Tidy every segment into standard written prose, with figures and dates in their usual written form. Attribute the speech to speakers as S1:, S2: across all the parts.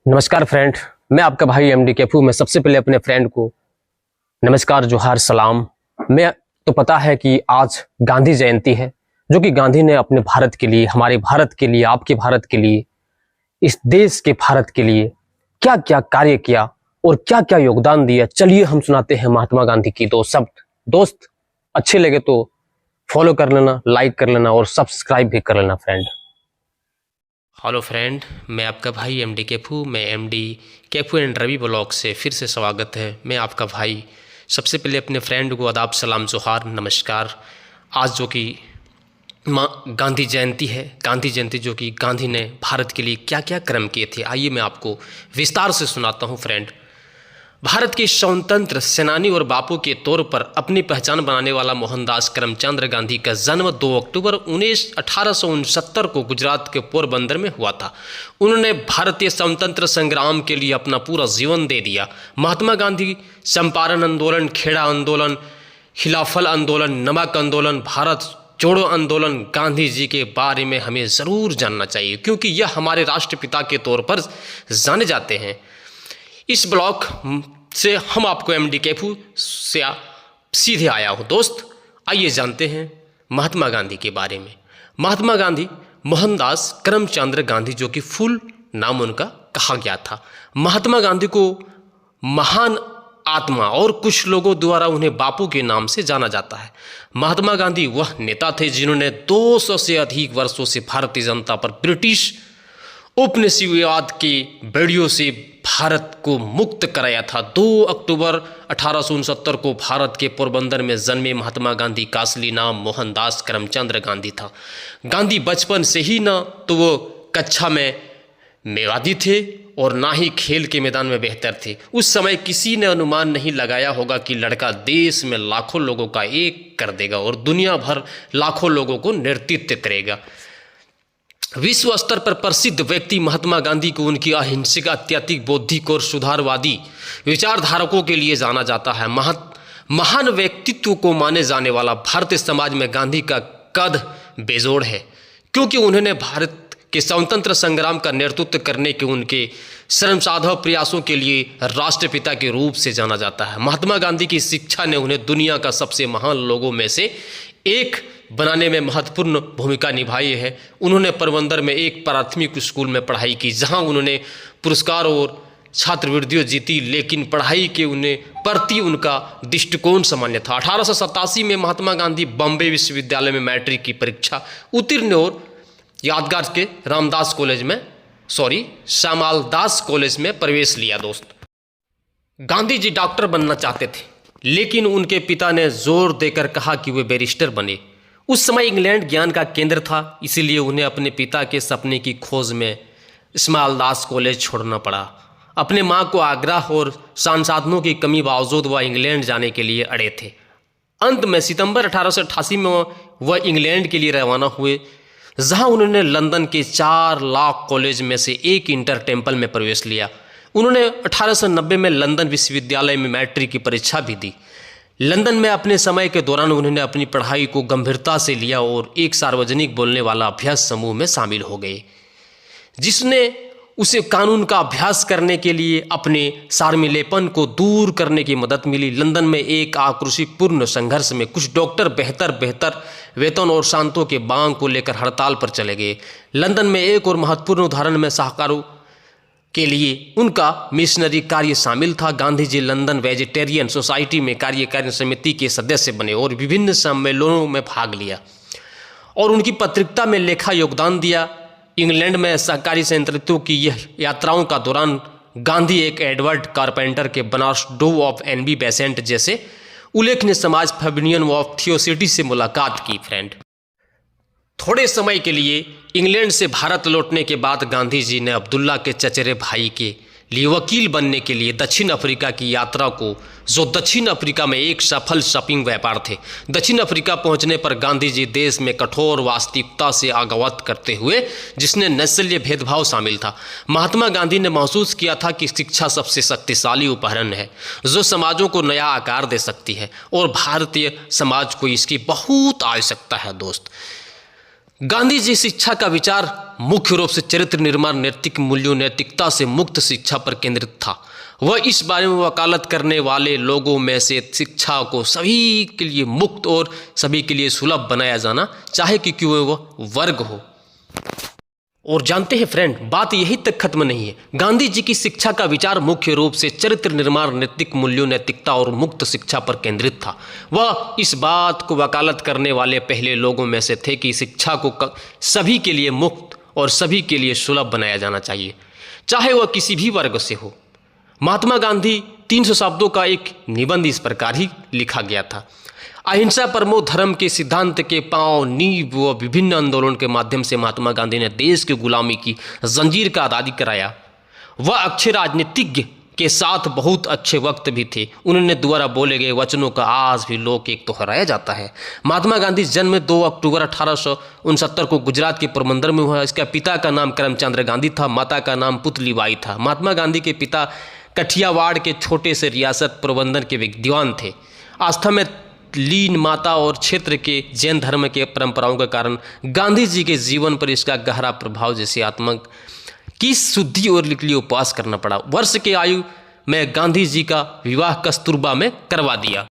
S1: नमस्कार फ्रेंड, मैं आपका भाई एमडी केफू। मैं सबसे पहले अपने फ्रेंड को नमस्कार, जोहार, सलाम। मैं तो पता है कि आज गांधी जयंती है, जो कि गांधी ने अपने भारत के लिए, हमारे भारत के लिए, आपके भारत के लिए, इस देश के भारत के लिए क्या क्या कार्य किया और क्या क्या योगदान दिया। चलिए हम सुनाते हैं महात्मा गांधी की दो शब्द। दोस्त, अच्छे लगे तो फॉलो कर लेना, लाइक कर लेना और सब्सक्राइब भी कर लेना फ्रेंड।
S2: हेलो फ्रेंड, मैं आपका भाई एमडी केफू। मैं एमडी केफू एंड रवि ब्लॉग से फिर से स्वागत है। मैं आपका भाई सबसे पहले अपने फ्रेंड को आदाब, सलाम, जोहार, नमस्कार। आज जो कि गांधी जयंती है, गांधी जयंती जो कि गांधी ने भारत के लिए क्या क्या कर्म किए थे, आइए मैं आपको विस्तार से सुनाता हूँ फ्रेंड। भारत के स्वतंत्र सेनानी और बापू के तौर पर अपनी पहचान बनाने वाला मोहनदास करमचंद गांधी का जन्म 2 अक्टूबर 1869 को गुजरात के पोरबंदर में हुआ था। उन्होंने भारतीय स्वतंत्र संग्राम के लिए अपना पूरा जीवन दे दिया। महात्मा गांधी चंपारण आंदोलन, खेड़ा आंदोलन, खिलाफत आंदोलन, नमक आंदोलन, भारत जोड़ो आंदोलन, गांधी जी के बारे में हमें ज़रूर जानना चाहिए, क्योंकि यह हमारे राष्ट्रपिता के तौर पर जाने जाते हैं। इस ब्लॉग से हम आपको एमडी केफू से सीधे आया हूँ। दोस्त, आइए जानते हैं महात्मा गांधी के बारे में। महात्मा गांधी मोहनदास करमचंद गांधी, जो कि फुल नाम उनका कहा गया था। महात्मा गांधी को महान आत्मा और कुछ लोगों द्वारा उन्हें बापू के नाम से जाना जाता है। महात्मा गांधी वह नेता थे जिन्होंने 200 से अधिक वर्षों से भारतीय जनता पर ब्रिटिश उपनिवेशवाद की बेड़ियों से भारत को मुक्त कराया था। 2 अक्टूबर 1869 को भारत के पोरबंदर में जन्मे महात्मा गांधी का असली नाम मोहनदास करमचंद गांधी था। गांधी बचपन से ही न तो वो कक्षा में मेवादी थे और ना ही खेल के मैदान में बेहतर थे। उस समय किसी ने अनुमान नहीं लगाया होगा कि लड़का देश में लाखों लोगों का एक कर देगा और दुनिया भर लाखों लोगों को नेतृत्व करेगा। विश्व स्तर पर प्रसिद्ध व्यक्ति महात्मा गांधी को उनकी अहिंसक, अत्यधिक बौद्धिक और सुधारवादी विचारधारकों के लिए जाना जाता है। महान व्यक्तित्व को माने जाने वाला भारतीय समाज में गांधी का कद बेजोड़ है, क्योंकि उन्होंने भारत के स्वतंत्र संग्राम का नेतृत्व करने के उनके श्रमसाध्य प्रयासों के लिए राष्ट्रपिता के रूप से जाना जाता है। महात्मा गांधी की शिक्षा ने उन्हें दुनिया का सबसे महान लोगों में से एक बनाने में महत्वपूर्ण भूमिका निभाई है। उन्होंने पोरबंदर में एक प्राथमिक स्कूल में पढ़ाई की, जहां उन्होंने पुरस्कार और छात्रवृत्तियां जीती, लेकिन पढ़ाई के प्रति उनका दृष्टिकोण सामान्य था। 1887 में महात्मा गांधी बॉम्बे विश्वविद्यालय में मैट्रिक की परीक्षा उत्तीर्ण और यादगार के श्यामादास कॉलेज में प्रवेश लिया। दोस्त, गांधी जी डॉक्टर बनना चाहते थे, लेकिन उनके पिता ने जोर देकर कहा कि वे बैरिस्टर बने। उस समय इंग्लैंड ज्ञान का केंद्र था, इसीलिए उन्हें अपने पिता के सपने की खोज में श्यामादास कॉलेज छोड़ना पड़ा। अपने मां को आग्रह और संसाधनों की कमी बावजूद वह इंग्लैंड जाने के लिए अड़े थे। अंत में सितंबर 1888 में वह इंग्लैंड के लिए रवाना हुए, जहां उन्होंने लंदन के 4 लाख कॉलेज में से एक इंटर टेम्पल में प्रवेश लिया। उन्होंने 1890 में लंदन विश्वविद्यालय में मैट्रिक की परीक्षा भी दी। लंदन में अपने समय के दौरान उन्होंने अपनी पढ़ाई को गंभीरता से लिया और एक सार्वजनिक बोलने वाला अभ्यास समूह में शामिल हो गए, जिसने उसे कानून का अभ्यास करने के लिए अपने शार्मिलेपन को दूर करने की मदद मिली। लंदन में एक आक्रोशपूर्ण संघर्ष में कुछ डॉक्टर बेहतर वेतन और शांतों के मांग को लेकर हड़ताल पर चले गए। लंदन में एक और महत्वपूर्ण उदाहरण में शाहकारों के लिए उनका मिशनरी कार्य शामिल था। Gandhi ji London vegetarian society में कार्यकारिणी समिति के सदस्य बने और विभिन्न सम्मेलनों में भाग लिया और उनकी पत्रिका में लेखा योगदान दिया। इंग्लैंड में सहकारी संयंत्रों की यह यात्राओं का दौरान गांधी एक एडवर्ड कारपेंटर के बनारस डो ऑफ एनबी बेसेंट जैसे उल्लेखनीय समाज फेबिनियन ऑफ थियोसिटी से मुलाकात की। फ्रेंड, थोड़े समय के लिए इंग्लैंड से भारत लौटने के बाद गांधी जी ने अब्दुल्ला के चचेरे भाई के लिए वकील बनने के लिए दक्षिण अफ्रीका की यात्रा को, जो दक्षिण अफ्रीका में एक सफल शॉपिंग व्यापार थे। दक्षिण अफ्रीका पहुंचने पर गांधी जी देश में कठोर वास्तविकता से अवगत करते हुए, जिसने नस्लीय भेदभाव शामिल था। महात्मा गांधी ने महसूस किया था कि शिक्षा सबसे शक्तिशाली उपकरण है जो समाजों को नया आकार दे सकती है और भारतीय समाज को इसकी बहुत आवश्यकता है। दोस्त, गांधी जी शिक्षा का विचार मुख्य रूप से चरित्र निर्माण, नैतिक मूल्यों, नैतिकता से मुक्त शिक्षा पर केंद्रित था। वह इस बारे में वकालत करने वाले लोगों में से शिक्षा को सभी के लिए मुक्त और सभी के लिए सुलभ बनाया जाना चाहे, क्योंकि वह वर्ग हो। और जानते हैं फ्रेंड, बात यही तक खत्म नहीं है। गांधी जी की शिक्षा का विचार मुख्य रूप से चरित्र निर्माण, नैतिक मूल्यों, नैतिकता और मुक्त शिक्षा पर केंद्रित था। वह इस बात को वकालत करने वाले पहले लोगों में से थे कि शिक्षा को सभी के लिए मुक्त और सभी के लिए सुलभ बनाया जाना चाहिए, चाहे वह किसी भी वर्ग से हो। महात्मा गांधी 300 शब्दों का एक निबंध इस प्रकार ही लिखा गया था। अहिंसा परमो धर्म के सिद्धांत के पांव नींव व विभिन्न आंदोलन के माध्यम से महात्मा गांधी ने देश की गुलामी की जंजीर का आज़ादी कराया। वह अच्छे राजनीतिज्ञ के साथ बहुत अच्छे वक्त भी थे। उन्होंने द्वारा बोले गए वचनों का आज भी लोक एक दोहराया जाता है। महात्मा गांधी जन्म 2 अक्टूबर 1869 को गुजरात के पोरबंदर में हुआ। इसका पिता का नाम करमचंद गांधी था, माता का नाम पुतलीबाई था। महात्मा गांधी के पिता कठियावाड़ के छोटे से रियासत पोरबंदर के विद्वान थे। आस्था में लीन माता और क्षेत्र के जैन धर्म के परंपराओं के कारण गांधी जी के जीवन पर इसका गहरा प्रभाव, जैसे आत्मा की शुद्धि और के लिए उपवास करना पड़ा। वर्ष के आयु में गांधी जी का विवाह कस्तूरबा में करवा दिया।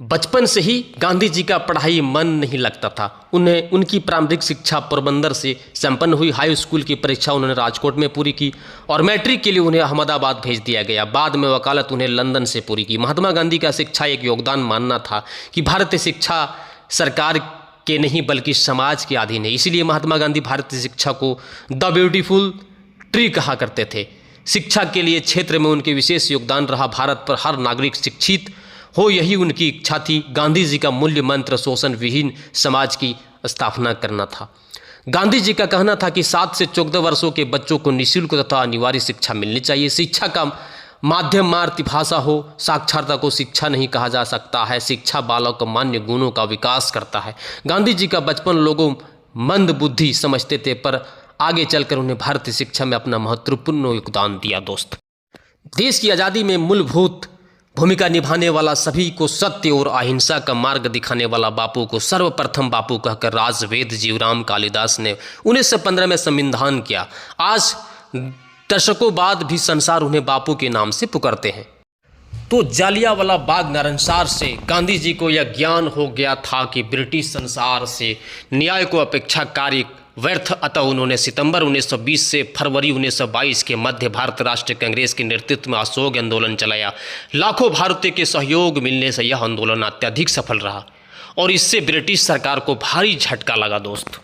S2: बचपन से ही गांधी जी का पढ़ाई मन नहीं लगता था। उन्हें उनकी प्रारंभिक शिक्षा पोरबंदर से संपन्न हुई। हाई स्कूल की परीक्षा उन्होंने राजकोट में पूरी की और मैट्रिक के लिए उन्हें अहमदाबाद भेज दिया गया। बाद में वकालत उन्हें लंदन से पूरी की। महात्मा गांधी का शिक्षा एक योगदान मानना था कि भारतीय शिक्षा सरकार के नहीं बल्कि समाज के अधीन है। इसीलिए महात्मा गांधी भारतीय शिक्षा को द ब्यूटीफुल ट्री कहा करते थे। शिक्षा के लिए क्षेत्र में उनके विशेष योगदान रहा। भारत पर हर नागरिक शिक्षित हो, यही उनकी इच्छा थी। गांधी जी का मूल्य मंत्र शोषण विहीन समाज की स्थापना करना था। गांधी जी का कहना था कि 7 से 14 वर्षों के बच्चों को निःशुल्क तथा अनिवार्य शिक्षा मिलनी चाहिए। शिक्षा का माध्यम मातृभाषा हो। साक्षरता को शिक्षा नहीं कहा जा सकता है। शिक्षा बालक को मान्य गुणों का विकास करता है। गांधी जी का बचपन लोगों मंद बुद्धि समझते थे, पर आगे चलकर उन्हें भारतीय शिक्षा में अपना महत्वपूर्ण योगदान दिया। दोस्त, देश की आज़ादी में मूलभूत भूमिका निभाने वाला, सभी को सत्य और अहिंसा का मार्ग दिखाने वाला बापू को सर्वप्रथम बापू कहकर राजवेद जीवराम कालिदास ने 1915 में संविधान किया। आज दशकों बाद भी संसार उन्हें बापू के नाम से पुकारते हैं। तो जालियांवाला बाग नरसंहार से गांधी जी को यह ज्ञान हो गया था कि ब्रिटिश संसार से न्याय को अपेक्षाकारी व्यर्थ, अतः उन्होंने सितंबर 1920 से फरवरी 1922 के मध्य भारत राष्ट्र कांग्रेस के नेतृत्व में असहयोग आंदोलन चलाया। लाखों भारतीयों के सहयोग मिलने से यह आंदोलन अत्यधिक सफल रहा और इससे ब्रिटिश सरकार को भारी झटका लगा। दोस्त,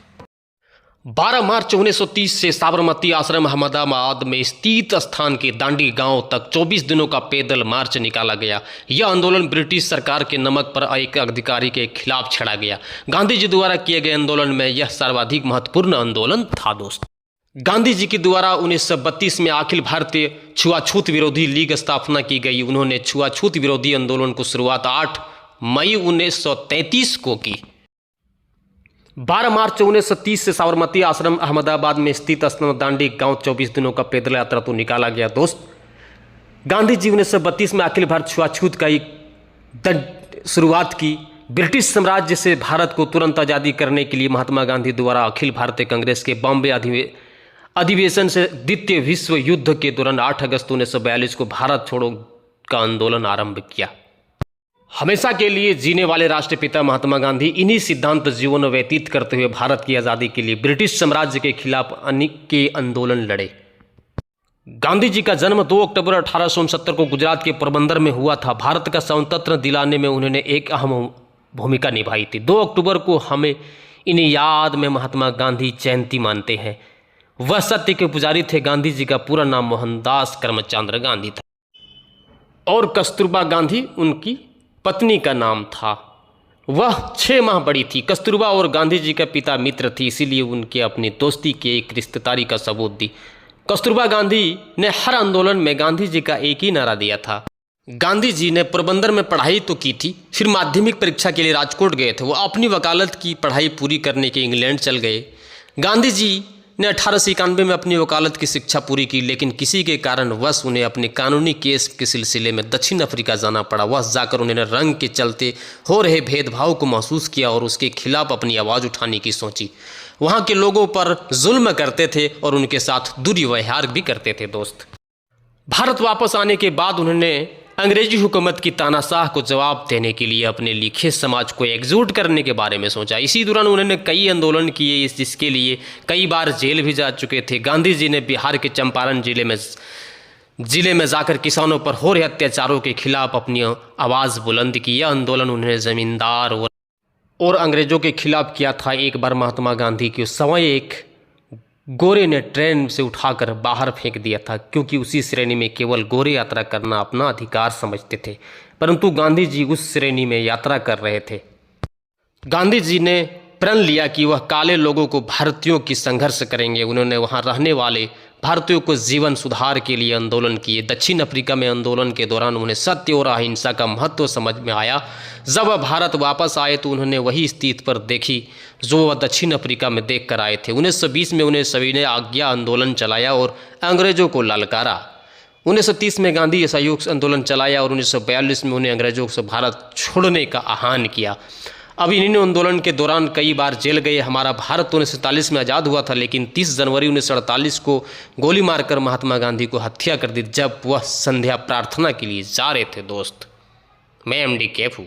S2: 12 मार्च 1930 से साबरमती आश्रम अहमदाबाद में स्थित स्थान के दांडी गांव तक 24 दिनों का पैदल मार्च निकाला गया। यह आंदोलन ब्रिटिश सरकार के नमक पर एक अधिकारी के खिलाफ छेड़ा गया। गांधी जी द्वारा किए गए आंदोलन में यह सर्वाधिक महत्वपूर्ण आंदोलन था। दोस्त, गांधी जी के द्वारा 1932 में अखिल भारतीय छुआछूत विरोधी लीग स्थापना की गई। उन्होंने छुआछूत विरोधी आंदोलन को शुरुआत 8 मई 1933 को की। 12 मार्च 1930 से साबरमती आश्रम अहमदाबाद में स्थित स्थान दांडी गांव 24 दिनों का पैदल यात्रा तो निकाला गया। दोस्त, गांधी जी 1932 में अखिल भारत छुआछूत का एक शुरुआत की। ब्रिटिश साम्राज्य से भारत को तुरंत आज़ादी करने के लिए महात्मा गांधी द्वारा अखिल भारतीय कांग्रेस के बॉम्बे अधिवेशन से द्वितीय विश्व युद्ध के दौरान 8 अगस्त 1942 को भारत छोड़ो का आंदोलन आरंभ किया। हमेशा के लिए जीने वाले राष्ट्रपिता महात्मा गांधी इन्हीं सिद्धांत जीवन व्यतीत करते हुए भारत की आज़ादी के लिए ब्रिटिश साम्राज्य के खिलाफ अनेक के आंदोलन लड़े। गांधी जी का जन्म 2 अक्टूबर 1869 को गुजरात के पोरबंदर में हुआ था। भारत का स्वतंत्र दिलाने में उन्होंने एक अहम भूमिका निभाई थी। 2 अक्टूबर को हमें इन्हें याद में महात्मा गांधी जयंती मानते हैं। वह सत्य के पुजारी थे। गांधी जी का पूरा नाम मोहनदास करमचंद गांधी था और कस्तूरबा गांधी उनकी पत्नी का नाम था। वह 6 माह बड़ी थी। कस्तूरबा और गांधी जी का पिता मित्र थी, इसीलिए उनके अपनी दोस्ती के एक रिश्तेदारी का सबूत दी। कस्तूरबा गांधी ने हर आंदोलन में गांधी जी का एक ही नारा दिया था। गांधी जी ने पोरबंदर में पढ़ाई तो की थी, फिर माध्यमिक परीक्षा के लिए राजकोट गए थे। वो अपनी वकालत की पढ़ाई पूरी करने के इंग्लैंड चल गए। गांधी जी ने 1891 में अपनी वकालत की शिक्षा पूरी की, लेकिन किसी के कारण वश उन्हें अपने कानूनी केस के सिलसिले में दक्षिण अफ्रीका जाना पड़ा। वह जाकर उन्होंने रंग के चलते हो रहे भेदभाव को महसूस किया और उसके खिलाफ अपनी आवाज़ उठाने की सोची। वहाँ के लोगों पर जुल्म करते थे और उनके साथ दुर्व्यवहार भी करते थे दोस्त। भारत वापस आने के बाद उन्होंने अंग्रेजी हुकूमत की तानाशाह को जवाब देने के लिए अपने लिखित समाज को एकजुट करने के बारे में सोचा। इसी दौरान उन्होंने कई आंदोलन किए, जिसके लिए कई बार जेल भी जा चुके थे। गांधी जी ने बिहार के चंपारण जिले में जाकर किसानों पर हो रहे अत्याचारों के खिलाफ अपनी आवाज़ बुलंद की। यह आंदोलन उन्होंने जमींदार और अंग्रेजों के खिलाफ किया था। एक बार महात्मा गांधी की उस समय एक गोरे ने ट्रेन से उठाकर बाहर फेंक दिया था, क्योंकि उसी श्रेणी में केवल गोरे यात्रा करना अपना अधिकार समझते थे, परंतु गांधी जी उस श्रेणी में यात्रा कर रहे थे। गांधी जी ने प्रण लिया कि वह काले लोगों को भारतीयों की संघर्ष करेंगे। उन्होंने वहां रहने वाले भारतीयों को जीवन सुधार के लिए आंदोलन किए। दक्षिण अफ्रीका में आंदोलन के दौरान उन्हें सत्य और अहिंसा का महत्व समझ में आया। जब वह भारत वापस आए तो उन्होंने वही स्थिति पर देखी जो वह दक्षिण अफ्रीका में देख कर आए थे। 1920 में उन्हें सभी ने आज्ञा आंदोलन चलाया और अंग्रेजों को ललकारा। 1930 में गांधी असहयोग आंदोलन चलाया और 1942 में उन्हें अंग्रेजों से भारत छोड़ने का आह्वान किया। अब इन्हीं आंदोलन के दौरान कई बार जेल गए। हमारा भारत 1947 में आज़ाद हुआ था, लेकिन 30 जनवरी 1948 को गोली मारकर महात्मा गांधी को हत्या कर दी, जब वह संध्या प्रार्थना के लिए जा रहे थे दोस्त। मैं MD कैफ हूँ।